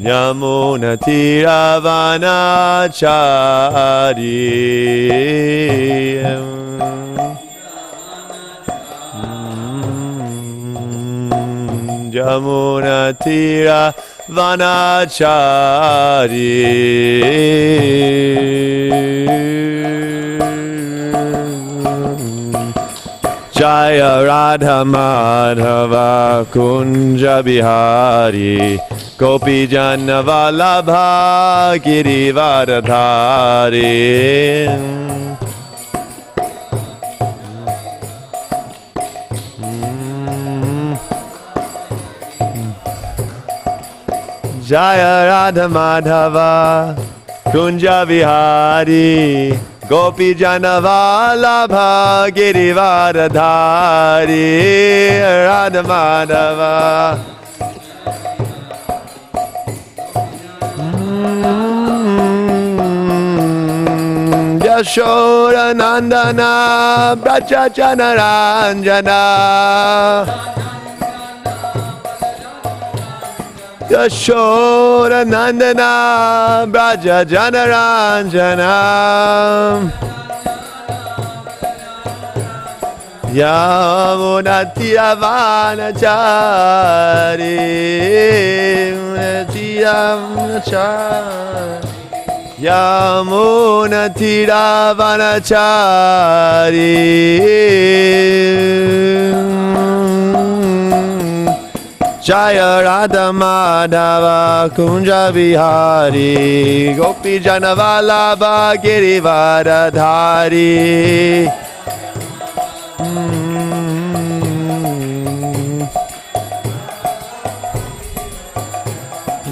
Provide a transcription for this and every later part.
Yamuna Tiravanachari Yamuna Tiravanachari Jaya Radha Madhava Kunja Bihari Gopi Jana Vallabha Girivardhari Jaya Radha Madhava Kunja Vihari Gopi Jana Vallabha Girivardhari Radha Madhava Yashoda Nandana Brhat Janaranjana Yashoda Nandana Brhat Janaranjana Yamuna Tiravanachari Yamuna Tiravanachari Jaya Radha Madhava Kunja Bihari Gopi Jana Vallabha Girivardhari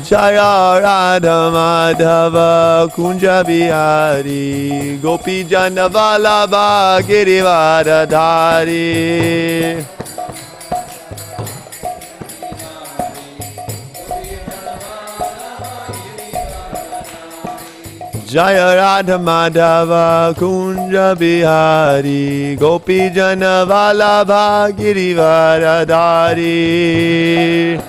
Jaya Radha Madhava Kunja Bihari Gopi Jana Vallabha Girivardhari Jaya Radha Madhava Kunja Bihari Gopi Jana Vallabha Girivardhari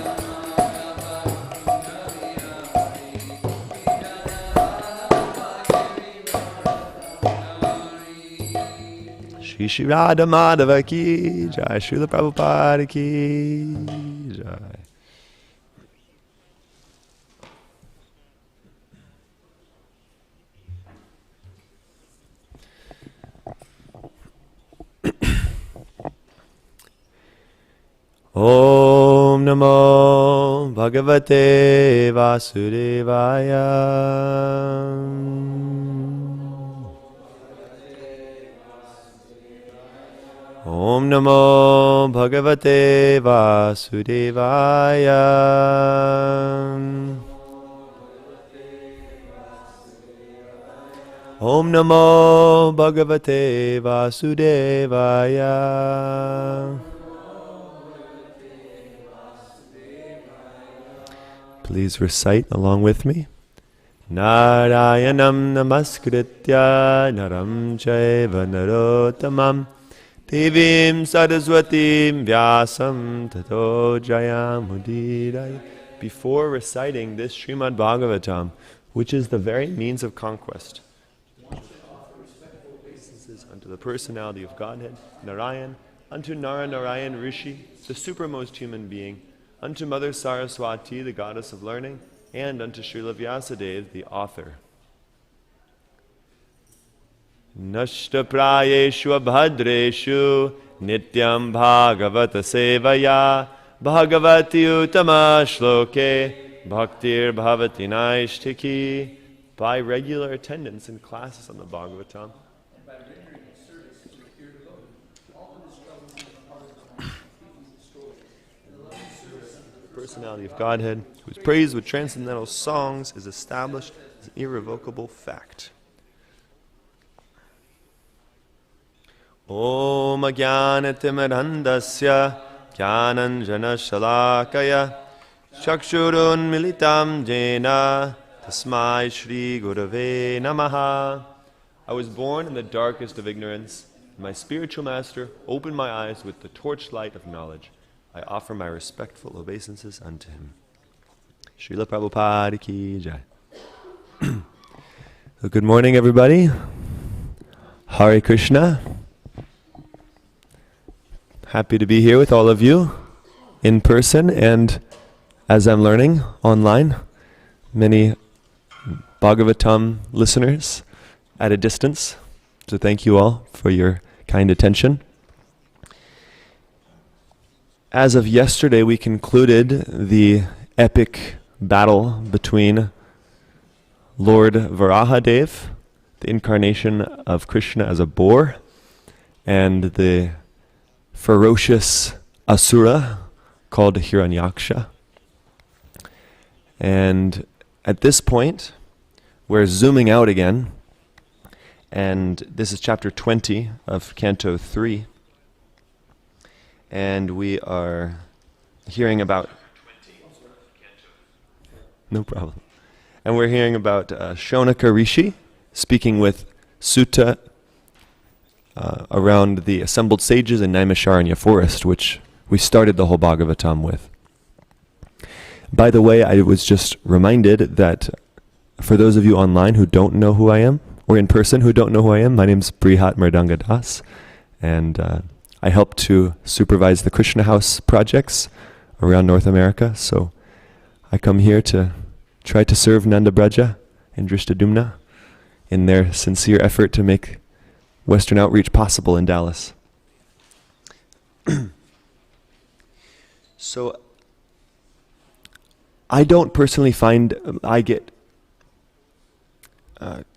Shri Radha Madhava ki Jai, Srila Prabhupada ki Jai. Om Namo Bhagavate Vasudevaya Om Namo Bhagavate Vasudevaya Om Namo Bhagavate Vasudevaya Please recite along with me. Narayanam namaskritya naram chaiva narottamam Devim Saraswatim Vyasam Tato Jayamudiraya. Before reciting this Srimad Bhagavatam, which is the very means of conquest, unto the personality of Godhead, Narayan, unto Narayan Rishi, the supermost human being, unto Mother Saraswati, the goddess of learning, and unto Srila Vyasadeva, the author. Nashta prayeshu abhadreshu nityam bhagavata sevaya bhagavati utama shloke bhaktir bhavati naishtiki. By regular attendance in classes on the Bhagavatam, personality of Godhead, who is praised with transcendental songs, is established as an irrevocable fact. Om Ajnanatimirandasya Jnananjana Shalakaya Chakshurun Militam Jena Tasmai Shri Gurave Namaha. I was born in the darkest of ignorance. My spiritual master opened my eyes with the torchlight of knowledge. I offer my respectful obeisances unto him. Srila Prabhupada ki jai. So good morning, everybody. Hare Krishna. Happy to be here with all of you in person and, as I'm learning, online. Many Bhagavatam listeners at a distance. So thank you all for your kind attention. As of yesterday, we concluded the epic battle between Lord Varahadev, the incarnation of Krishna as a boar, and the ferocious asura called Hiranyaksha. And at this point, we're zooming out again, and this is chapter 20 of Canto 3, and we are hearing about... No problem. And we're hearing about Shaunaka Rishi speaking with Sutta around the assembled sages in Naimisharanya forest, which we started the whole Bhagavatam with. By the way, I was just reminded that for those of you online who don't know who I am, or in person who don't know who I am, my name's Brhat Mrdanga Das, and I help to supervise the Krishna House projects around North America, so I come here to try to serve Nanda Braja and Drishtadyumna in their sincere effort to make Western outreach possible in Dallas. So, I don't personally find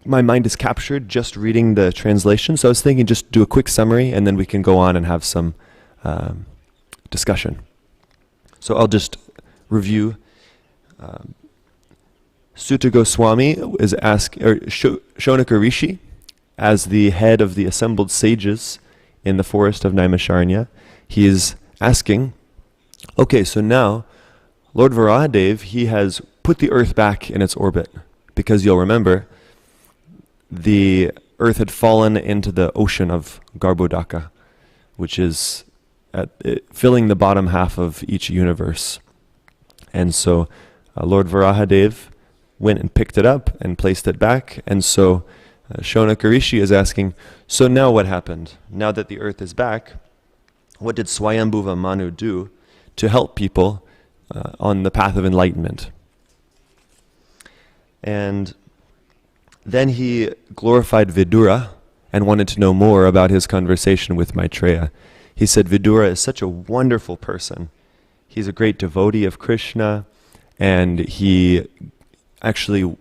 my mind is captured just reading the translation, so I was thinking just do a quick summary and then we can go on and have some discussion. So I'll just review. Sutta Goswami is Shaunaka Rishi, as the head of the assembled sages in the forest of Naimisharanya, he is asking, okay, so now Lord Varahadev, he has put the earth back in its orbit, because you'll remember the earth had fallen into the ocean of Garbhodaka, which is filling the bottom half of each universe. And so Lord Varahadev went and picked it up and placed it back. And so Shaunaka Rishi is asking, so now what happened? Now that the earth is back, what did Swayambhuva Manu do to help people on the path of enlightenment? And then he glorified Vidura and wanted to know more about his conversation with Maitreya. He said Vidura is such a wonderful person. He's a great devotee of Krishna, and he actually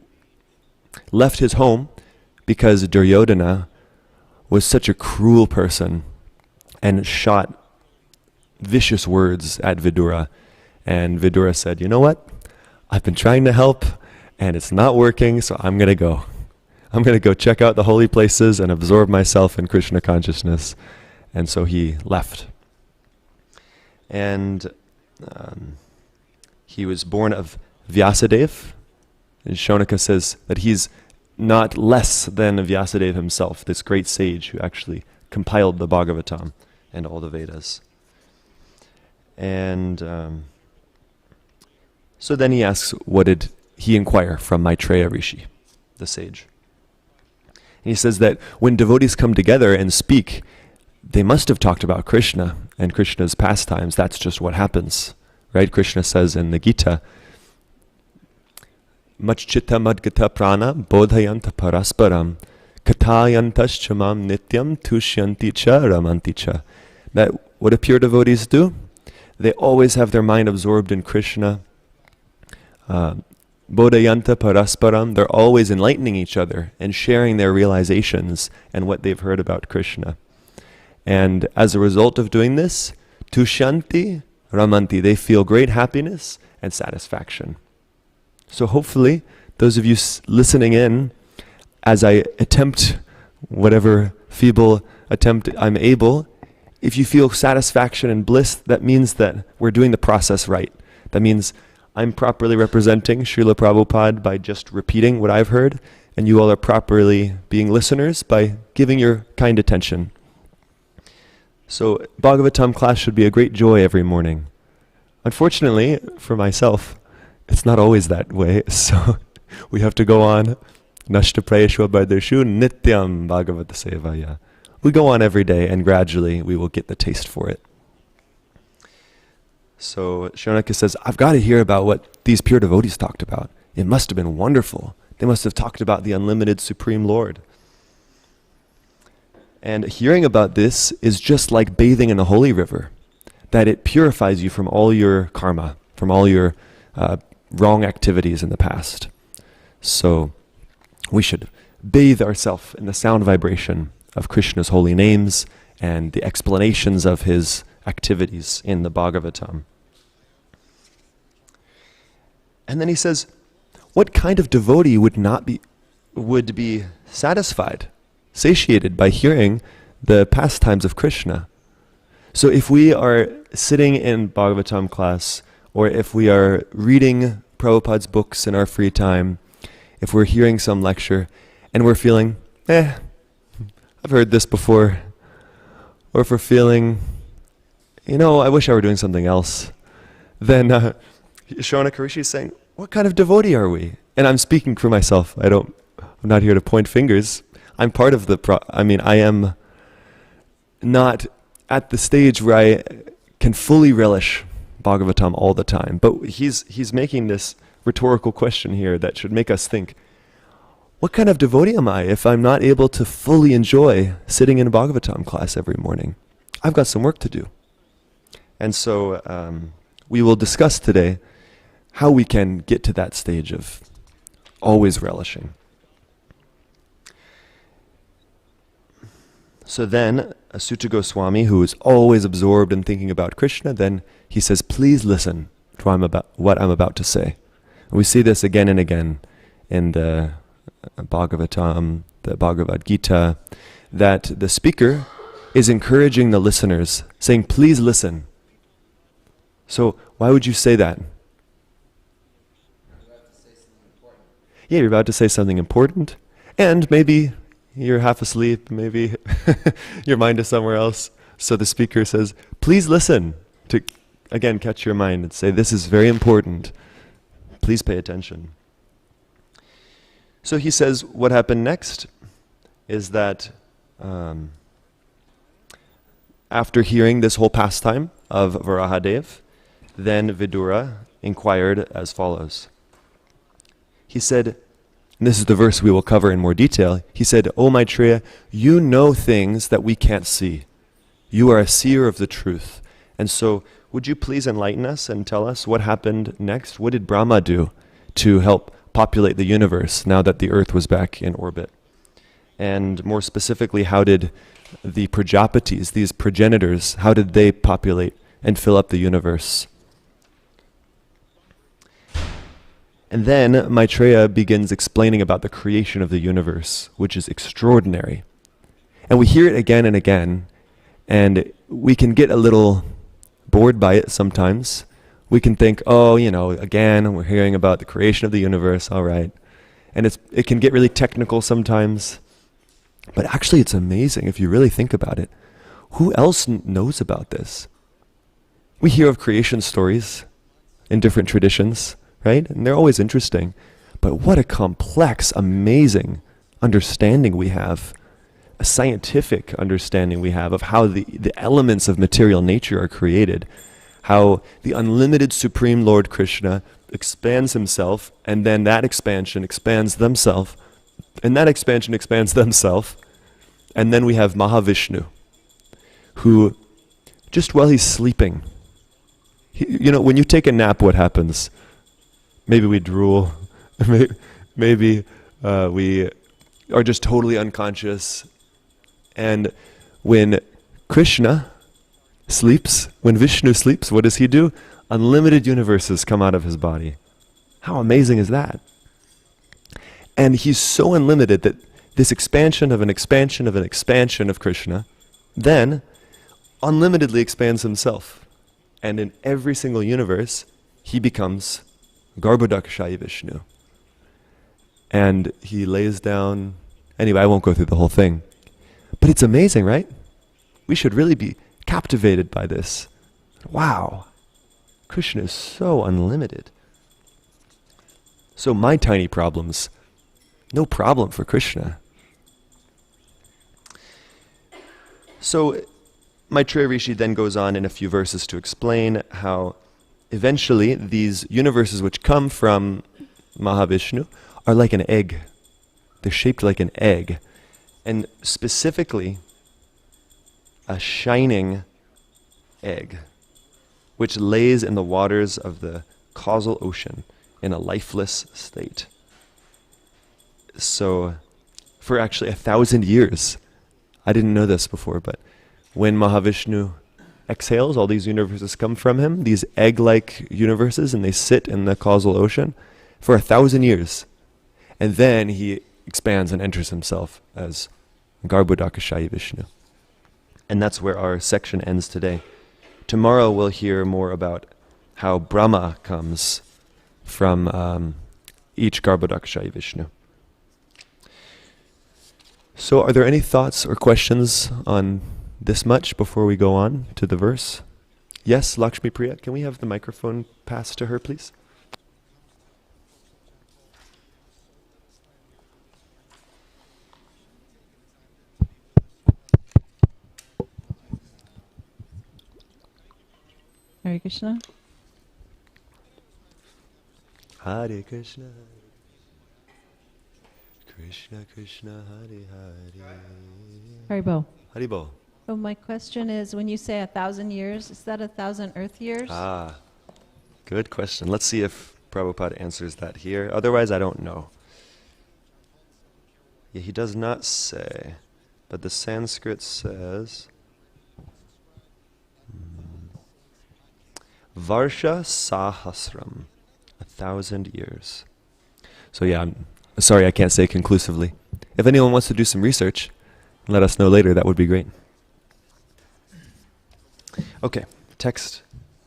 left his home because Duryodhana was such a cruel person and shot vicious words at Vidura. And Vidura said, you know what? I've been trying to help and it's not working, so I'm going to go. I'm going to go check out the holy places and absorb myself in Krishna consciousness. And so he left. And he was born of Vyasadeva. And Shaunaka says that he's not less than Vyasadeva himself, this great sage who actually compiled the Bhagavatam and all the Vedas. And so then he asks, what did he inquire from Maitreya Rishi, the sage? And he says that when devotees come together and speak, they must have talked about Krishna and Krishna's pastimes. That's just what happens, right? Krishna says in the Gita, Machchitta madgata prana bodhayanta parasparam kathayantas chamam nityam tushyanti cha ramanti cha. That what do pure devotees do? They always have their mind absorbed in Krishna. Bodhayanta parasparam, they're always enlightening each other and sharing their realizations and what they've heard about Krishna. And as a result of doing this, tushyanti ramanti, they feel great happiness and satisfaction. So hopefully, those of you listening in, as I attempt whatever feeble attempt I'm able, if you feel satisfaction and bliss, that means that we're doing the process right. That means I'm properly representing Srila Prabhupada by just repeating what I've heard, and you all are properly being listeners by giving your kind attention. So Bhagavatam class should be a great joy every morning. Unfortunately, for myself, it's not always that way, so we have to go on. Nashta prayeshwa bardarshu nityam bhagavata sevaya. We go on every day, and gradually we will get the taste for it. So Sharonaka says, I've got to hear about what these pure devotees talked about. It must have been wonderful. They must have talked about the unlimited Supreme Lord. And hearing about this is just like bathing in a holy river, that it purifies you from all your karma, from all your wrong activities in the past. So we should bathe ourselves in the sound vibration of Krishna's holy names and the explanations of his activities in the Bhagavatam. And then he says, what kind of devotee would be satisfied, satiated by hearing the pastimes of Krishna? So if we are sitting in Bhagavatam class, or if we are reading Prabhupada's books in our free time, if we're hearing some lecture, and we're feeling, I've heard this before, or if we're feeling, I wish I were doing something else, then Sharonaka Rishi is saying, what kind of devotee are we? And I'm speaking for myself. I'm not here to point fingers. I'm part of I am not at the stage where I can fully relish Bhagavatam all the time. But he's making this rhetorical question here that should make us think, what kind of devotee am I if I'm not able to fully enjoy sitting in a Bhagavatam class every morning? I've got some work to do. And so we will discuss today how we can get to that stage of always relishing. So then, Sutta Goswami, who is always absorbed in thinking about Krishna, then he says, please listen to what I'm about to say. And we see this again and again in the Bhagavatam, the Bhagavad Gita, that the speaker is encouraging the listeners, saying, please listen. So why would you say that? Yeah, you're about to say something important, and maybe you're half asleep, maybe your mind is somewhere else. So the speaker says, please listen, to again catch your mind and say, this is very important. Please pay attention. So he says, what happened next is that after hearing this whole pastime of Varahadev, then Vidura inquired as follows. He said, and this is the verse we will cover in more detail, he said, O Maitreya, you know things that we can't see. You are a seer of the truth. And so would you please enlighten us and tell us what happened next? What did Brahma do to help populate the universe now that the earth was back in orbit? And more specifically, how did the Prajapatis, these progenitors, how did they populate and fill up the universe? And then Maitreya begins explaining about the creation of the universe, which is extraordinary. And we hear it again and again, and we can get a little bored by it sometimes. We can think, again, we're hearing about the creation of the universe, all right. And it can get really technical sometimes. But actually it's amazing if you really think about it. Who else knows about this? We hear of creation stories in different traditions, right? And they're always interesting. But what a complex, amazing understanding we have, a scientific understanding we have of how the elements of material nature are created, how the unlimited Supreme Lord Krishna expands himself, and then that expansion expands themselves, and that expansion expands themselves, and then we have Mahavishnu, who, just while he's sleeping, when you take a nap, what happens? Maybe we drool, maybe we are just totally unconscious. And when Krishna sleeps, when Vishnu sleeps, what does he do? Unlimited universes come out of his body. How amazing is that? And he's so unlimited that this expansion of an expansion of an expansion of Krishna then unlimitedly expands himself. And in every single universe, he becomes Garbhodakashayi Vishnu. And he lays down, anyway, I won't go through the whole thing. But it's amazing, right? We should really be captivated by this. Wow, Krishna is so unlimited. So my tiny problems, no problem for Krishna. So Maitreya Rishi then goes on in a few verses to explain how eventually these universes which come from Mahavishnu are like an egg. They're shaped like an egg. And specifically, a shining egg, which lays in the waters of the causal ocean in a lifeless state. So, for actually 1,000 years, I didn't know this before, but when Mahavishnu exhales, all these universes come from him, these egg-like universes, and they sit in the causal ocean for 1,000 years. And then he expands and enters himself as Garbhodakashayi Vishnu. And that's where our section ends today. Tomorrow we'll hear more about how Brahma comes from each Garbhodakashayi Vishnu. So are there any thoughts or questions on this much before we go on to the verse? Yes, Lakshmi Priya, can we have the microphone passed to her, please? Hare Krishna. Hare Krishna, Krishna Krishna, Hare Hare. Haribo. Haribo. So my question is, when you say 1,000 years, is that 1,000 Earth years? Ah, good question. Let's see if Prabhupada answers that here. Otherwise, I don't know. Yeah, he does not say, but the Sanskrit says Varsha Sahasram, 1,000 years. So yeah, I'm sorry I can't say conclusively. If anyone wants to do some research, let us know later, that would be great. Okay, text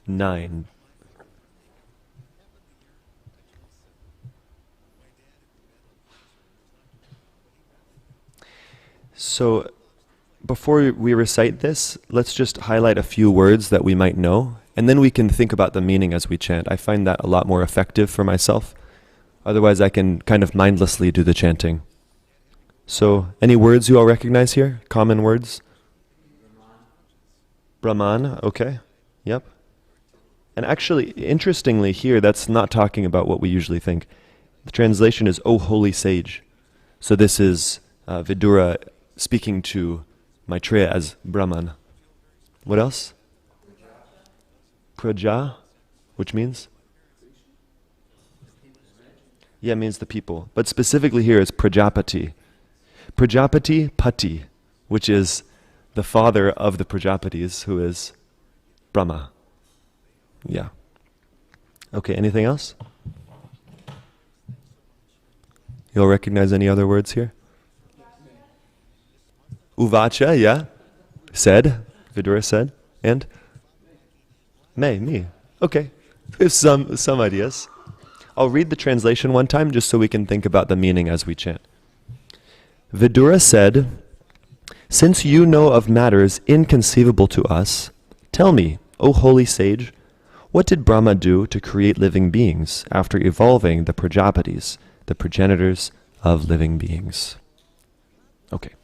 9. So, before we recite this, let's just highlight a few words that we might know, and then we can think about the meaning as we chant. I find that a lot more effective for myself. Otherwise, I can kind of mindlessly do the chanting. So, any words you all recognize here? Common words? Brahman, okay. Yep. And actually, interestingly here, that's not talking about what we usually think. The translation is, O holy sage. So this is Vidura speaking to Maitreya as Brahman. What else? Praja, which means? Yeah, it means the people. But specifically here it's Prajapati. Prajapati Pati, which is the father of the Prajapatis, who is Brahma. Yeah. Okay, anything else? You'll recognize any other words here? Uvacha, yeah. Said, Vidura said. And? Me. Okay. We have some ideas. I'll read the translation one time just so we can think about the meaning as we chant. Vidura said, "Since you know of matters inconceivable to us, tell me, O holy sage, what did Brahma do to create living beings after evolving the Prajapatis, the progenitors of living beings?" Okay.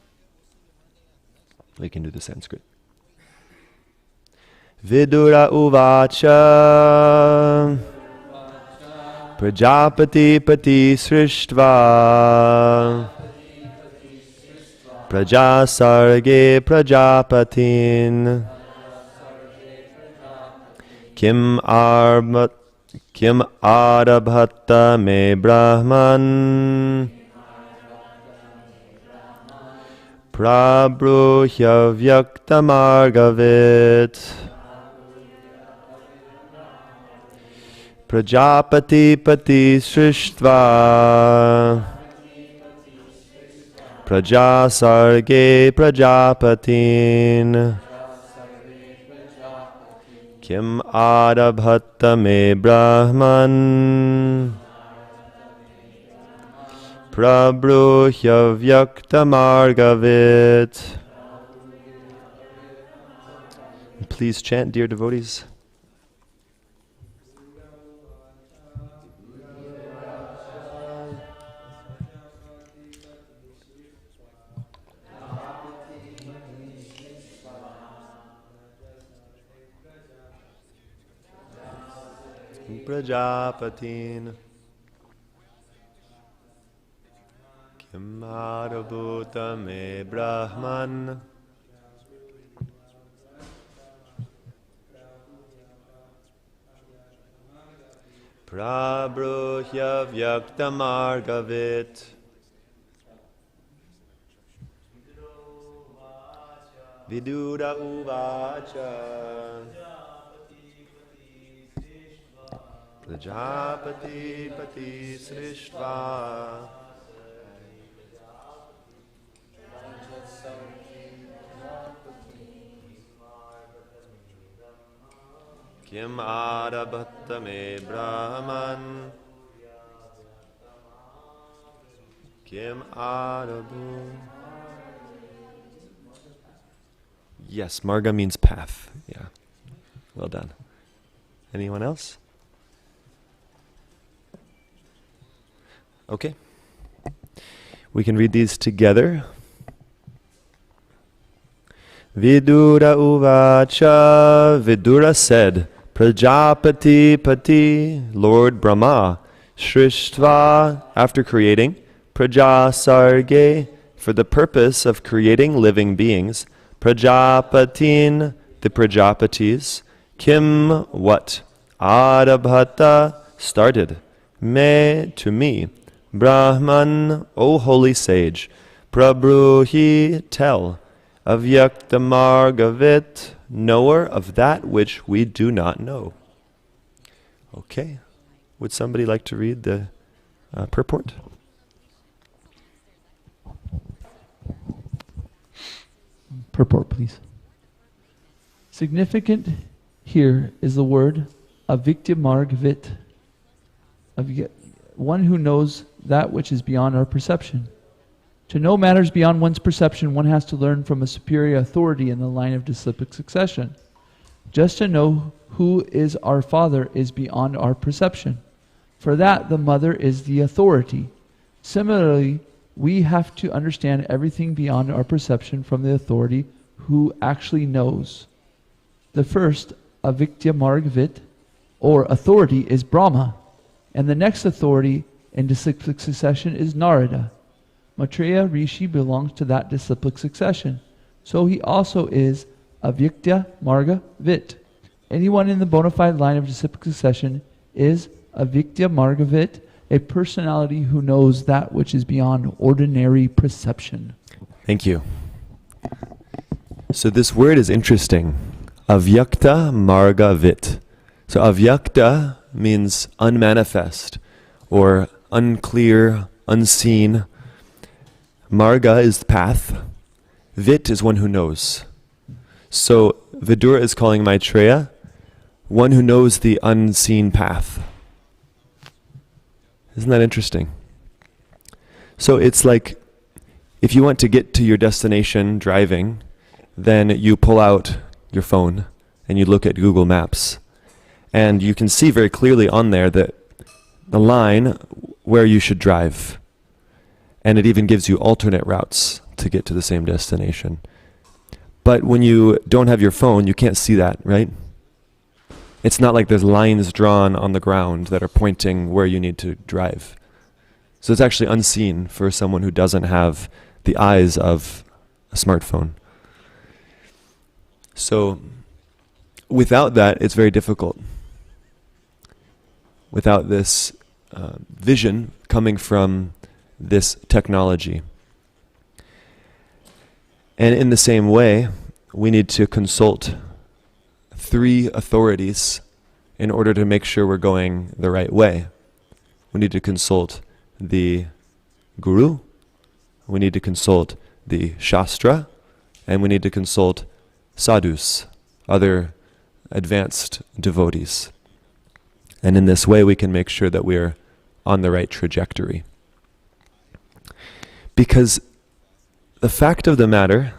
We can do the Sanskrit. Vidura uvacha Prajapati pati srishtva Prajasarge prajapatin Kim arabhatta me brahman Prabruhya vyaktamargavit Prajapati pati srishtva Prajasarge prajapatin Kim arabhatta me brahman Prabruhya vyaktamargavit. Please chant, dear devotees. prajapatin kim adabhuta me brahman prabruhya vyaktamargavit vidura uvacha prajapati pati srishtva kim arabhatta me brahman kim arabhu. Yes, marga means path. Yeah. Well done. Anyone else? Okay. We can read these together. Vidura uvacha, Vidura said, Prajapati Pati, Lord Brahma, Srishtva, after creating, Prajasarge, for the purpose of creating living beings, Prajapatin, the Prajapatis, Kim, what? Adabhata, started, Me, to me, Brahman, O holy sage, Prabruhi, tell, Avyaktamargavit, knower of that which we do not know. Okay. Would somebody like to read the purport? Purport, please. Significant here is the word avyaktamargavit, one who knows that which is beyond our perception. To know matters beyond one's perception, one has to learn from a superior authority in the line of disciplic succession. Just to know who is our father is beyond our perception. For that, the mother is the authority. Similarly, we have to understand everything beyond our perception from the authority who actually knows. The first, avyaktamargavit, or authority, is Brahma, and the next authority in disciplic succession is Narada. Maitreya Rishi belongs to that disciplic succession, so he also is avyaktamargavit. Anyone in the bona fide line of disciplic succession is avyaktamargavit, a personality who knows that which is beyond ordinary perception. Thank you. So this word is interesting. Avyaktamargavit. So avyakta means unmanifest or unclear, unseen. Marga is path. Vit is one who knows. So Vidura is calling Maitreya one who knows the unseen path. Isn't that interesting? So it's like if you want to get to your destination driving, then you pull out your phone and you look at Google Maps. And you can see very clearly on there that the line where you should drive. And it even gives you alternate routes to get to the same destination. But when you don't have your phone, you can't see that, right? It's not like there's lines drawn on the ground that are pointing where you need to drive. So it's actually unseen for someone who doesn't have the eyes of a smartphone. So without that, it's very difficult. Without this vision coming from this technology. And in the same way, we need to consult 3 authorities in order to make sure we're going the right way. We need to consult the Guru, we need to consult the Shastra, and we need to consult sadhus, other advanced devotees. And in this way we can make sure that we're on the right trajectory. Because the fact of the matter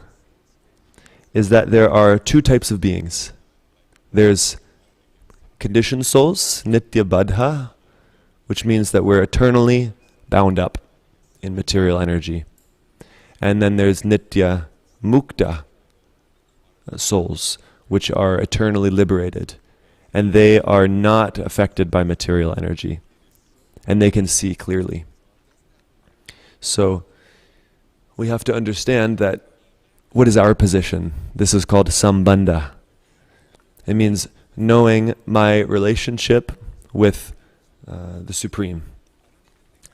is that there are 2 types of beings. There's conditioned souls, nitya baddha, which means that we're eternally bound up in material energy. And then there's nitya mukta souls, which are eternally liberated. and they are not affected by material energy, and they can see clearly. So we have to understand that what is our position? This is called sambandha. It means knowing my relationship with the Supreme.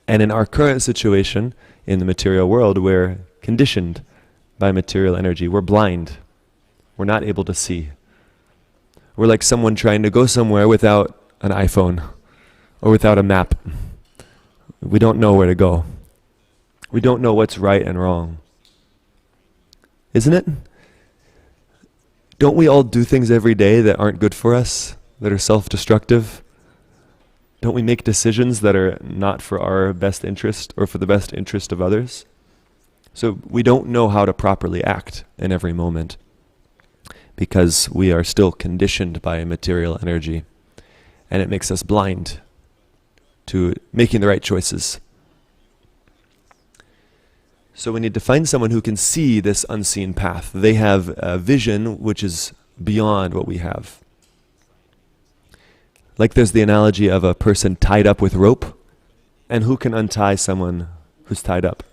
And in our current situation, in the material world, we're conditioned by material energy. We're blind. We're not able to see. We're like someone trying to go somewhere without an iPhone or without a map. We don't know where to go. We don't know what's right and wrong. Isn't it? Don't we all do things every day that aren't good for us, that are self-destructive? Don't we make decisions that are not for our best interest or for the best interest of others? So we don't know how to properly act in every moment because we are still conditioned by material energy, and it makes us blind to making the right choices. So we need to find someone who can see this unseen path. They have a vision which is beyond what we have. Like there's the analogy of a person tied up with rope, and who can untie someone who's tied up?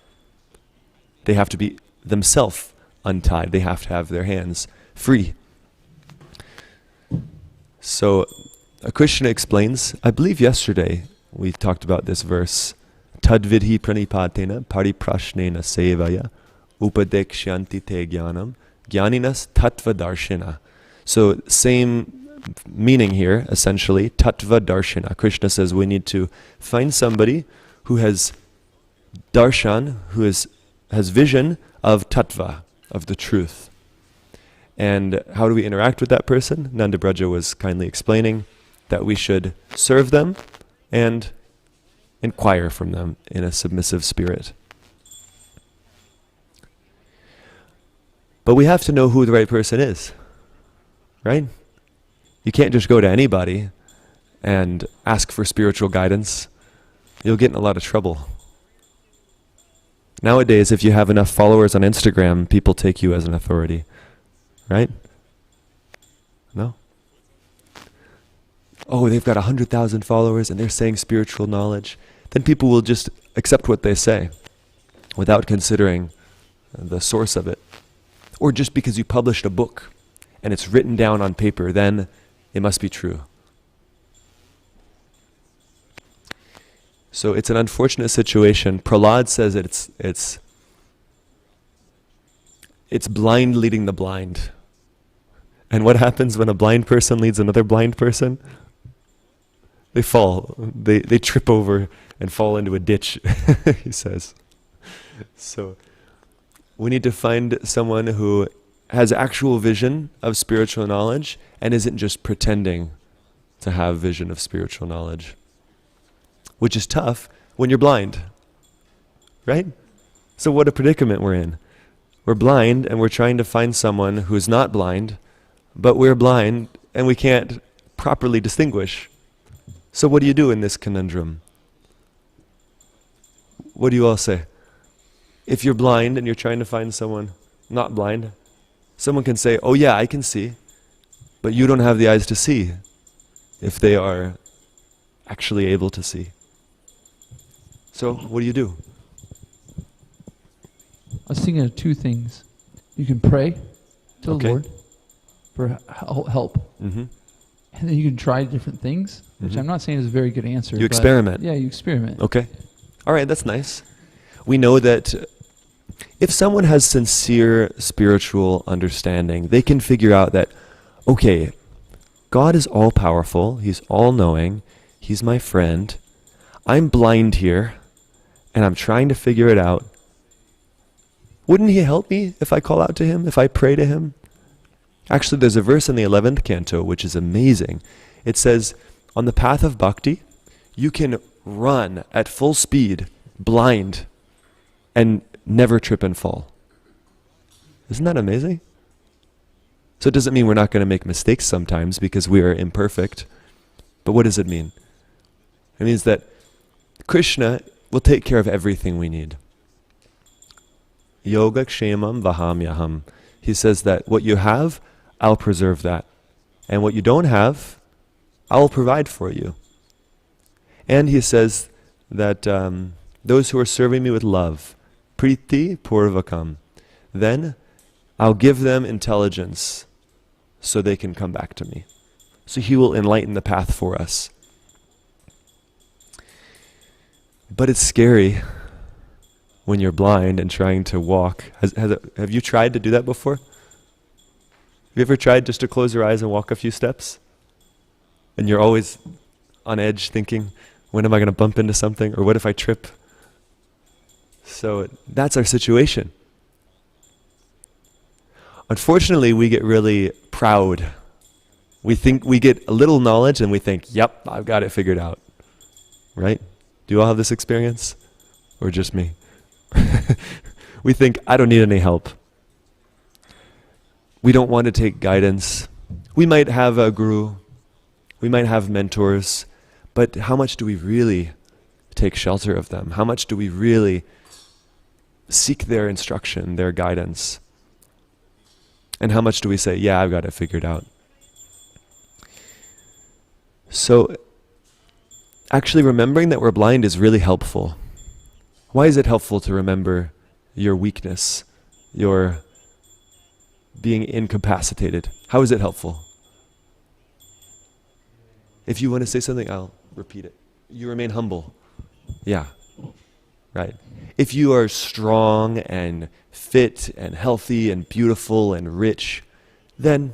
They have to be themselves untied. They have to have their hands free. So Krishna explains, I believe yesterday we talked about this verse, Tadvidhi pranipatena pariprashnena sevaya upadekshanti te jnanam jnaninas tattva darshina. So same meaning here, essentially, tattva darshina. Krishna says we need to find somebody who has darshan, who has vision of tattva, of the truth. And how do we interact with that person? Nanda Braja was kindly explaining that we should serve them and inquire from them in a submissive spirit. But we have to know who the right person is, right? You can't just go to anybody and ask for spiritual guidance. You'll get in a lot of trouble. Nowadays, if you have enough followers on Instagram, people take you as an authority, right? No? Oh, they've got 100,000 followers and they're saying spiritual knowledge. Then people will just accept what they say without considering the source of it. Or just because you published a book and it's written down on paper, then it must be true. So it's an unfortunate situation. Prahlad says it's blind leading the blind. And what happens when a blind person leads another blind person? They fall. They trip over and fall into a ditch, he says. So we need to find someone who has actual vision of spiritual knowledge and isn't just pretending to have vision of spiritual knowledge. Which is tough when you're blind, right? So what a predicament we're in. We're blind and we're trying to find someone who's not blind, but we're blind and we can't properly distinguish. So what do you do in this conundrum? What do you all say? If you're blind and you're trying to find someone not blind, someone can say, oh yeah, I can see, but you don't have the eyes to see if they are actually able to see. So what do? I was thinking of two things. You can pray to the Lord for help. Mm-hmm. And then you can try different things, which I'm not saying is a very good answer. You experiment. Yeah, you experiment. Okay. All right, that's nice. We know that if someone has sincere spiritual understanding, they can figure out that, okay, God is all-powerful, He's all-knowing, He's my friend, I'm blind here, and I'm trying to figure it out. Wouldn't He help me if I call out to Him, if I pray to Him? Actually, there's a verse in the 11th canto which is amazing. It says, on the path of bhakti, you can run at full speed, blind, and never trip and fall. Isn't that amazing? So it doesn't mean we're not going to make mistakes sometimes because we are imperfect. But what does it mean? It means that Krishna will take care of everything we need. Yoga kshemam vahamyaham. He says that what you have, I'll preserve that. And what you don't have, I will provide for you. And he says that those who are serving me with love, priti purvakam, then I'll give them intelligence so they can come back to me. So he will enlighten the path for us. But it's scary when you're blind and trying to walk. Have you tried to do that before? Have you ever tried just to close your eyes and walk a few steps? And you're always on edge thinking, when am I going to bump into something? Or what if I trip? So that's our situation. Unfortunately, we get really proud. We think we get a little knowledge and we think, yep, I've got it figured out. Right? Do you all have this experience? Or just me? We think, I don't need any help. We don't want to take guidance. We might have a guru. We might have mentors. But how much do we really take shelter of them? How much do we really seek their instruction, their guidance? And how much do we say, yeah, I've got it figured out? So, actually remembering that we're blind is really helpful. Why is it helpful to remember your weakness, your being incapacitated? How is it helpful? If you want to say something, I'll repeat it. You remain humble. Yeah, right. If you are strong and fit and healthy and beautiful and rich, then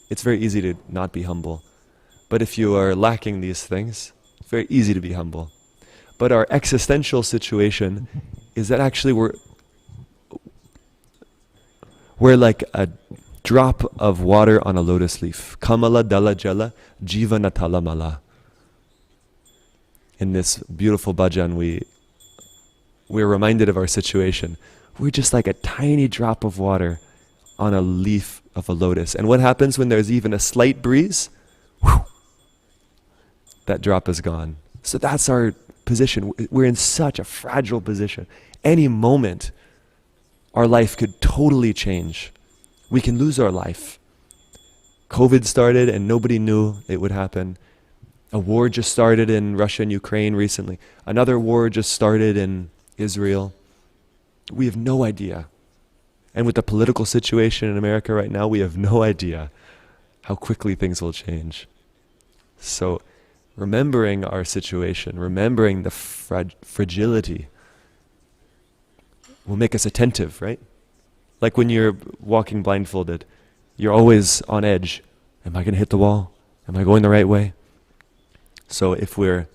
it's very easy to not be humble. But if you are lacking these things, it's very easy to be humble. But our existential situation is that actually we're like a drop of water on a lotus leaf. Kamala dala jala jivanatala mala. In this beautiful bhajan, we're reminded of our situation. We're just like a tiny drop of water on a leaf of a lotus. And what happens when there's even a slight breeze? Whew, that drop is gone. So that's our position. We're in such a fragile position. Any moment, our life could totally change. We can lose our life. COVID started and nobody knew it would happen. A war just started in Russia and Ukraine recently. Another war just started in Israel. We have no idea. And with the political situation in America right now, we have no idea how quickly things will change. So, remembering our situation, remembering the fragility will make us attentive, right? Like when you're walking blindfolded, you're always on edge. Am I going to hit the wall? Am I going the right way? So if we're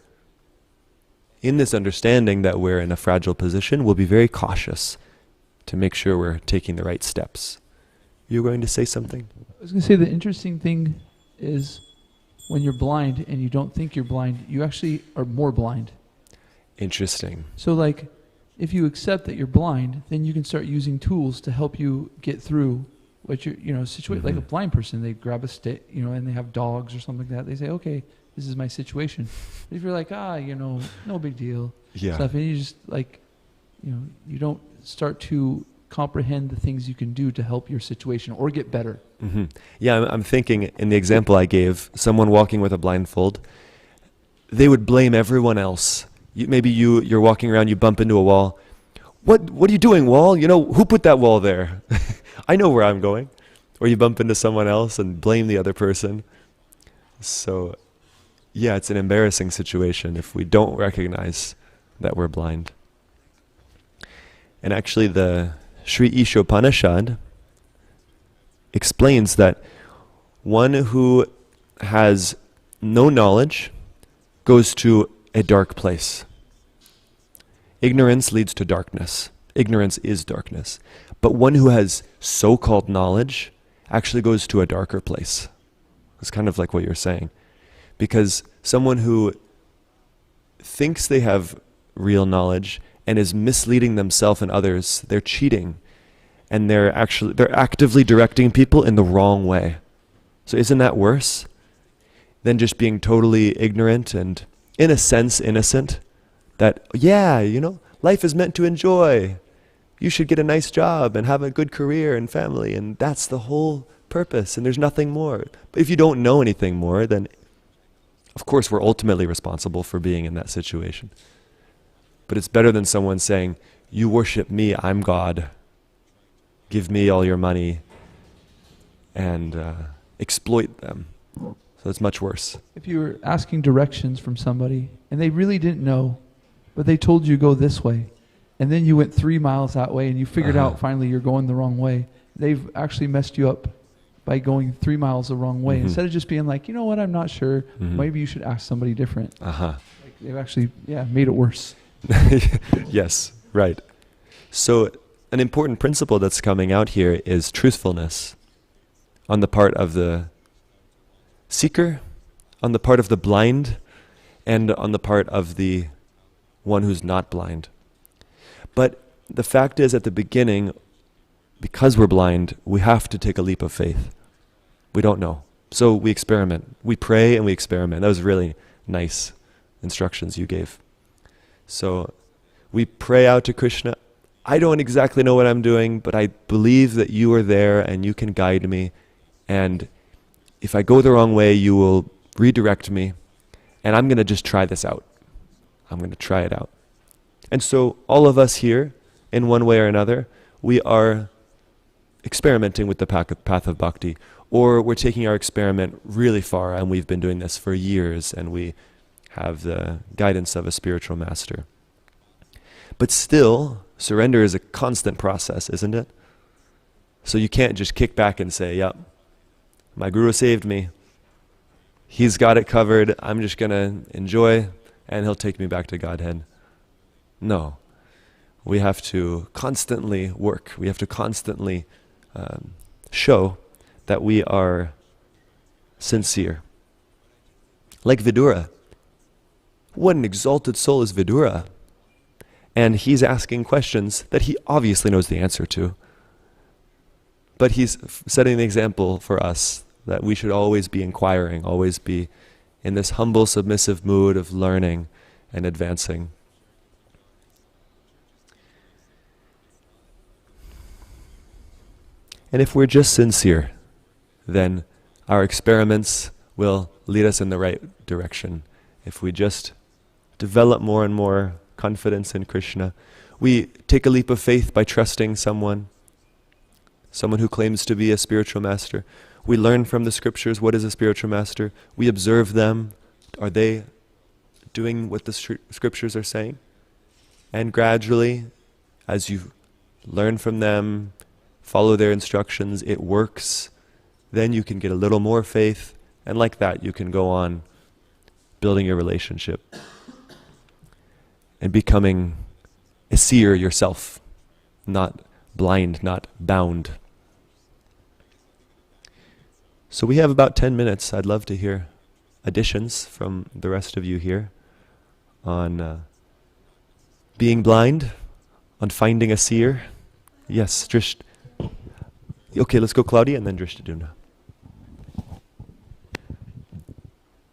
in this understanding that we're in a fragile position, we'll be very cautious to make sure we're taking the right steps. You were going to say something? I was going to say the interesting thing is when you're blind and you don't think you're blind, you actually are more blind. Interesting. So like, if you accept that you're blind, then you can start using tools to help you get through what you're, situation. Like a blind person, they grab a stick, and they have dogs or something like that. They say, okay, this is my situation. But if you're like, no big deal, stuff, and you just like, you don't start to comprehend the things you can do to help your situation or get better. Mm-hmm. Yeah, I'm thinking in the example I gave, someone walking with a blindfold, they would blame everyone else. Maybe you're walking around, you bump into a wall. What are you doing, wall? Who put that wall there? I know where I'm going. Or you bump into someone else and blame the other person. So, yeah, it's an embarrassing situation if we don't recognize that we're blind. And actually the Sri Ishopanishad explains that one who has no knowledge goes to a dark place. Ignorance leads to darkness. Ignorance is darkness. But one who has so-called knowledge actually goes to a darker place. It's kind of like what you're saying. Because someone who thinks they have real knowledge and is misleading themselves and others, they're cheating. And they're actively directing people in the wrong way. So isn't that worse than just being totally ignorant and, in a sense, innocent? That, life is meant to enjoy. You should get a nice job and have a good career and family, and that's the whole purpose, and there's nothing more. But if you don't know anything more, then Of course, we're ultimately responsible for being in that situation. But it's better than someone saying, you worship me, I'm God. Give me all your money, and exploit them. So it's much worse. If you were asking directions from somebody and they really didn't know, but they told you go this way, and then you went 3 miles that way and you figured out finally you're going the wrong way, they've actually messed you up by going 3 miles the wrong way. Instead of just being like, you know what, I'm not sure, maybe you should ask somebody different. Like they've actually, made it worse. Yes, right. So an important principle that's coming out here is truthfulness on the part of the seeker, on the part of the blind, and on the part of the one who's not blind. But the fact is, at the beginning, because we're blind, we have to take a leap of faith. We don't know. So we experiment. We pray and we experiment. That was really nice instructions you gave. So we pray out to Krishna. I don't exactly know what I'm doing, but I believe that you are there and you can guide me. And if I go the wrong way, you will redirect me. And I'm going to just try this out. I'm going to try it out. And so all of us here, in one way or another, we are experimenting with the path of bhakti. Or we're taking our experiment really far, and we've been doing this for years, and we have the guidance of a spiritual master. But still, surrender is a constant process, isn't it? So you can't just kick back and say, yep, my guru saved me. He's got it covered. I'm just going to enjoy, and he'll take me back to Godhead. No. We have to constantly work. We have to constantly show that we are sincere. Like Vidura. What an exalted soul is Vidura. And he's asking questions that he obviously knows the answer to. But he's setting the example for us that we should always be inquiring, always be in this humble, submissive mood of learning and advancing. And if we're just sincere, then our experiments will lead us in the right direction. If we just develop more and more confidence in Krishna, we take a leap of faith by trusting someone who claims to be a spiritual master. We learn from the scriptures what is a spiritual master. We observe them. Are they doing what the scriptures are saying? And gradually, as you learn from them, follow their instructions, it works, then you can get a little more faith, and like that you can go on building your relationship and becoming a seer yourself, not blind, not bound. So we have about 10 minutes. I'd love to hear additions from the rest of you here on being blind, on finding a seer. Yes, Drish. Okay, let's go Claudia and then Drishtaduna.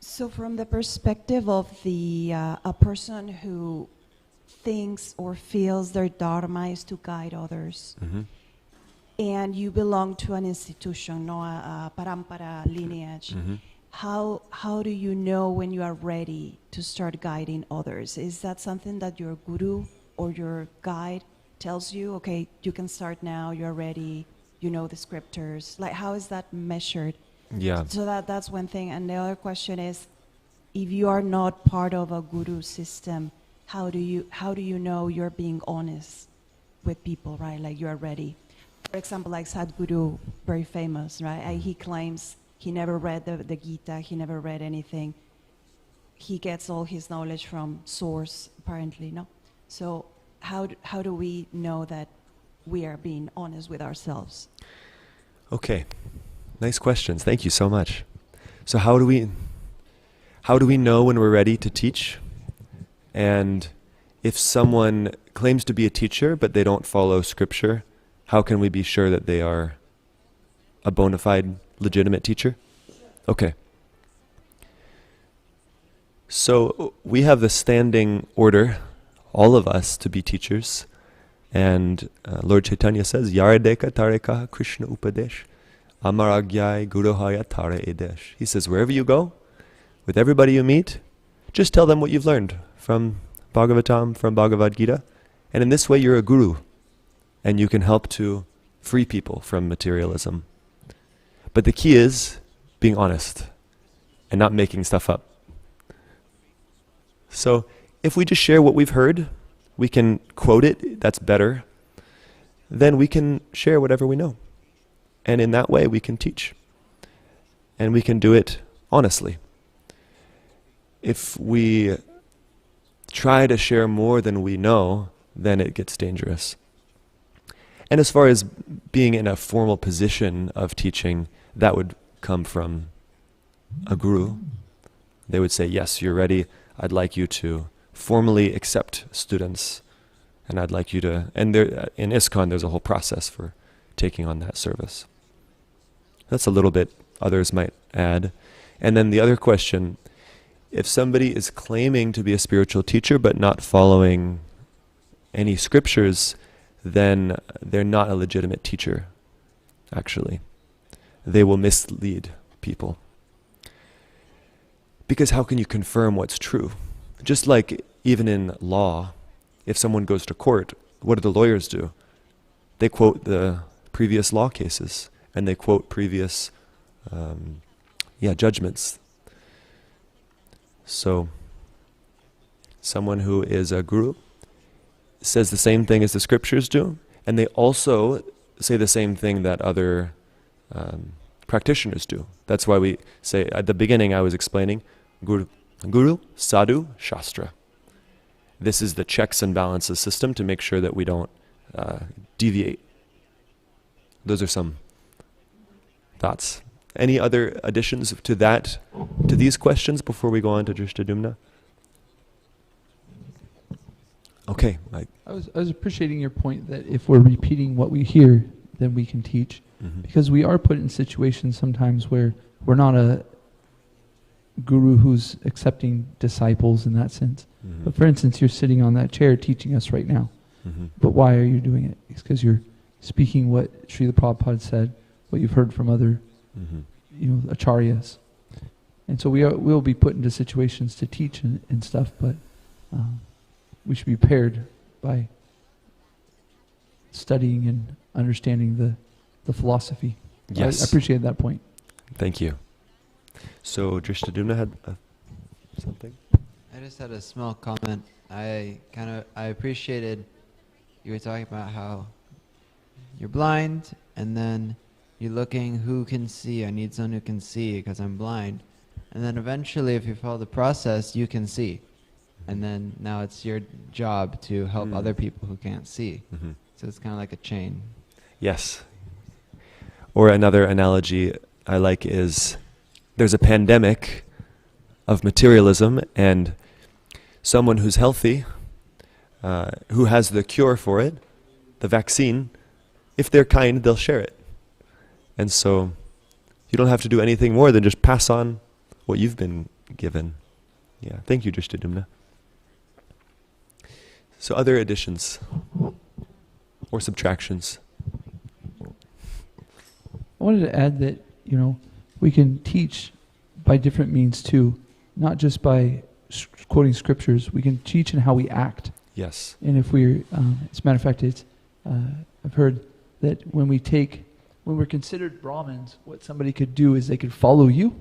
So from the perspective of a person who thinks or feels their dharma is to guide others, and you belong to an institution, no, a parampara lineage, how do you know when you are ready to start guiding others? Is that something that your guru or your guide tells you, okay, you can start now, you're ready, you know the scriptures? Like, how is that measured? Yeah. So that's one thing. And the other question is, if you are not part of a guru system, how do you know you're being honest with people, right? Like, you are ready. For example, like Sadhguru, very famous, right? He claims he never read the Gita, he never read anything. He gets all his knowledge from source, apparently, no? So how do we know that we are being honest with ourselves? Okay, nice questions. Thank you so much. So how do we know when we're ready to teach? And if someone claims to be a teacher but they don't follow scripture, how can we be sure that they are a bona fide, legitimate teacher? Okay. So we have the standing order, all of us, to be teachers. And Lord Chaitanya says, Yaradeka tareka Krishna upadesh, amaragyai guruhaya tara edesh. He says, wherever you go, with everybody you meet, just tell them what you've learned from Bhagavatam, from Bhagavad Gita. And in this way, you're a guru. And you can help to free people from materialism. But the key is being honest and not making stuff up. So if we just share what we've heard, we can quote it, that's better. Then we can share whatever we know. And in that way, we can teach. And we can do it honestly. If we try to share more than we know, then it gets dangerous. And as far as being in a formal position of teaching, that would come from a guru. They would say, yes, you're ready. I'd like you to formally accept students. And I'd like you to, and there, in ISKCON, there's a whole process for taking on that service. That's a little bit others might add. And then the other question, if somebody is claiming to be a spiritual teacher but not following any scriptures, then they're not a legitimate teacher, actually. They will mislead people. Because how can you confirm what's true? Just like even in law, if someone goes to court, what do the lawyers do? They quote the previous law cases, and they quote previous judgments. So, someone who is a guru says the same thing as the scriptures do, and they also say the same thing that other practitioners do. That's why we say, at the beginning I was explaining, Guru, Sadhu, Shastra. This is the checks and balances system to make sure that we don't deviate. Those are some thoughts. Any other additions to that, to these questions before we go on to Drishtadyumna? Okay. I was appreciating your point that if we're repeating what we hear, then we can teach. Mm-hmm. Because we are put in situations sometimes where we're not a guru who's accepting disciples in that sense. Mm-hmm. But for instance, you're sitting on that chair teaching us right now. Mm-hmm. But why are you doing it? It's because you're speaking what Srila Prabhupada said, what you've heard from other acharyas. And so we'll be put into situations to teach and stuff, but we should be prepared by studying and understanding the philosophy. Yes. I appreciate that point. Thank you. So Drishtadyumna had something? I just had a small comment. I appreciated you were talking about how you're blind and then you're looking who can see. I need someone who can see because I'm blind. And then eventually if you follow the process, you can see. And then now it's your job to help other people who can't see. Mm-hmm. So it's kind of like a chain. Yes. Or another analogy I like is there's a pandemic of materialism, and someone who's healthy, who has the cure for it, the vaccine, if they're kind, they'll share it. And so you don't have to do anything more than just pass on what you've been given. Yeah, thank you, Drishtadyumna. So other additions or subtractions? I wanted to add that, we can teach by different means too, not just by quoting scriptures. We can teach in how we act. Yes. And if we're, as a matter of fact, I've heard that when we're considered Brahmins, what somebody could do is they could follow you,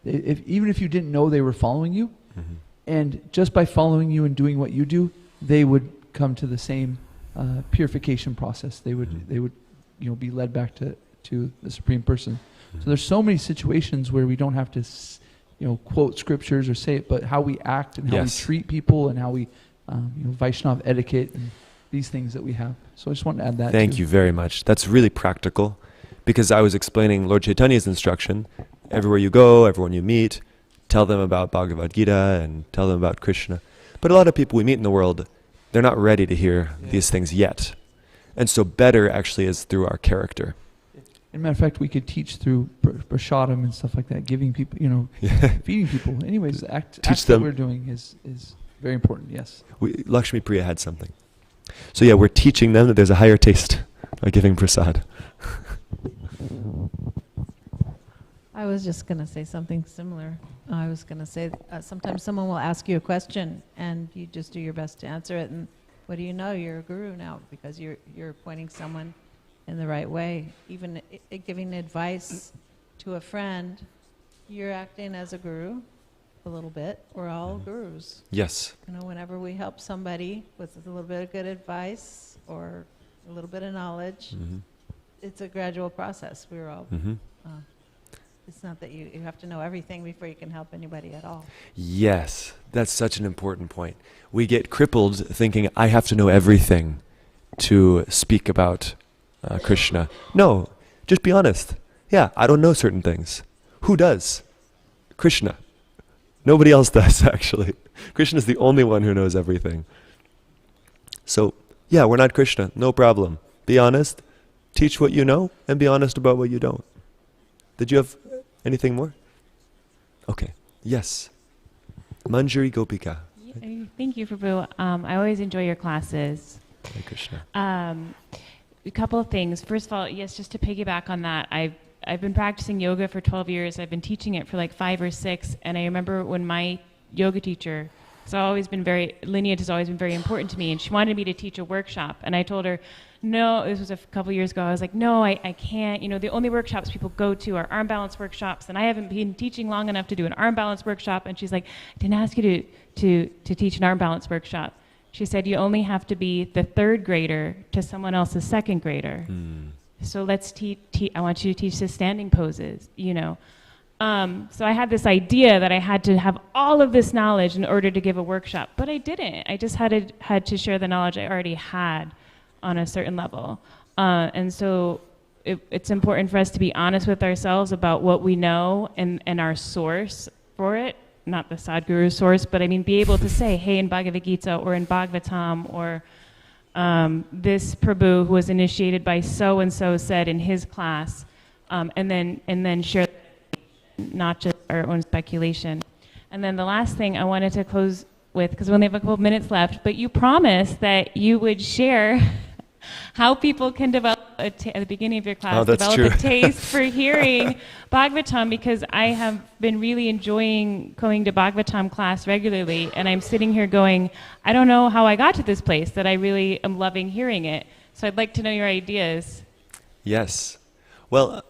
even if you didn't know they were following you, Mm-hmm. and just by following you and doing what you do, they would come to the same purification process. They would be led back to the Supreme Person. Mm-hmm. So there's so many situations where we don't have to quote scriptures or say it, but how we act and how we treat people and how we Vaishnava etiquette and these things that we have. So I just wanted to add that. Thank you very much. That's really practical, because I was explaining Lord Chaitanya's instruction. Everywhere you go, everyone you meet, tell them about Bhagavad Gita and tell them about Krishna. But a lot of people we meet in the world, they're not ready to hear these things yet. And so better actually is through our character. As a matter of fact, we could teach through prashadam and stuff like that, giving people, feeding people. Anyways, the act that we're doing is very important, yes. Lakshmi Priya had something. So yeah, we're teaching them that there's a higher taste by giving prasad. I was just going to say something similar. I was going to say sometimes someone will ask you a question and you just do your best to answer it, and what do you know? You're a guru now because you're pointing someone in the right way. Even giving advice to a friend, you're acting as a guru a little bit. We're all gurus. Yes. You know, whenever we help somebody with a little bit of good advice or a little bit of knowledge, it's a gradual process. We're all. It's not that you have to know everything before you can help anybody at all. Yes, that's such an important point. We get crippled thinking, I have to know everything to speak about Krishna. No, just be honest. Yeah, I don't know certain things. Who does? Krishna. Nobody else does, actually. Krishna is the only one who knows everything. So, yeah, we're not Krishna. No problem. Be honest. Teach what you know and be honest about what you don't. Did you have anything more? Okay. Yes. Manjari Gopika. Thank you, Prabhu. I always enjoy your classes. Hare Krishna. A couple of things. First of all, yes, just to piggyback on that, I've been practicing yoga for 12 years. I've been teaching it for like 5 or 6, and I remember when my yoga teacher, lineage has always been very important to me, and she wanted me to teach a workshop, and I told her, no, this was a couple years ago, I was like, no, I can't. You know, the only workshops people go to are arm balance workshops, and I haven't been teaching long enough to do an arm balance workshop. And she's like, I didn't ask you to teach an arm balance workshop. She said, you only have to be the 3rd grader to someone else's 2nd grader. So let's I want you to teach the standing poses, you know. So I had this idea that I had to have all of this knowledge in order to give a workshop, but I didn't. I just had to share the knowledge I already had on a certain level. And so it's important for us to be honest with ourselves about what we know and our source for it, not the Sadhguru source, but I mean, be able to say, hey, in Bhagavad Gita or in Bhagavatam or this Prabhu who was initiated by so-and-so said in his class, and then share not just our own speculation. And then the last thing I wanted to close with, because we only have a couple of minutes left, but you promised that you would share how people can develop, at the beginning of your class, develop a taste for hearing Bhagavatam, because I have been really enjoying going to Bhagavatam class regularly, and I'm sitting here going, I don't know how I got to this place, that I really am loving hearing it. So I'd like to know your ideas. Yes. Well,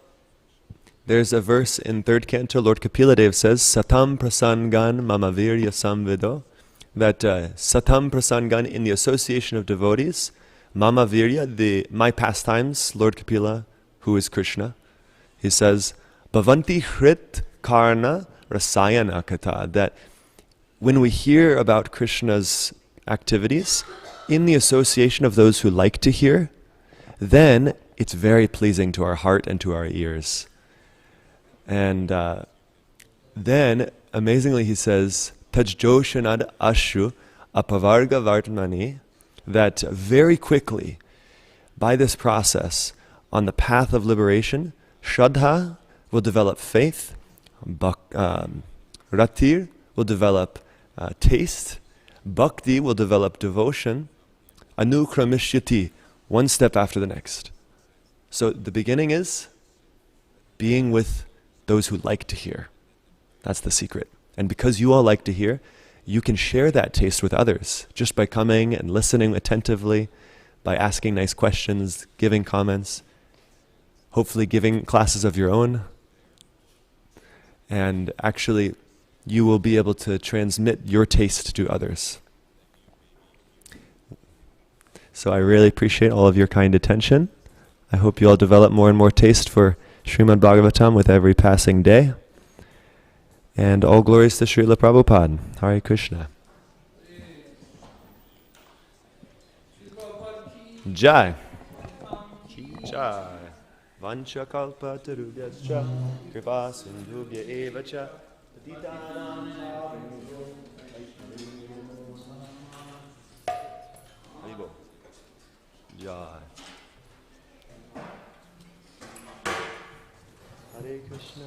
there's a verse in 3rd canto, Lord Kapiladev says, Satam prasangan mamavirya samvido, that Satam prasangan, in the association of devotees, Mama Virya, my pastimes, Lord Kapila, who is Krishna, he says, Bhavanti hrit karna rasayana kata, that when we hear about Krishna's activities, in the association of those who like to hear, then it's very pleasing to our heart and to our ears. And then, amazingly, he says, Tajjoshanad ashu apavarga vartmani, that very quickly, by this process, on the path of liberation, Shraddha will develop faith, Ratir will develop taste, Bhakti will develop devotion, Anukramishyti, one step after the next. So the beginning is being with those who like to hear. That's the secret. And because you all like to hear, you can share that taste with others just by coming and listening attentively, by asking nice questions, giving comments, hopefully giving classes of your own. And actually, you will be able to transmit your taste to others. So I really appreciate all of your kind attention. I hope you all develop more and more taste for Srimad Bhagavatam with every passing day. And all glories to Srila Prabhupada. Hare Krishna. Jai. Jai. Vancha kalpa tarubhyascha kripa sindhubhya evacha patitanam Haribo. Jai. Hare Krishna.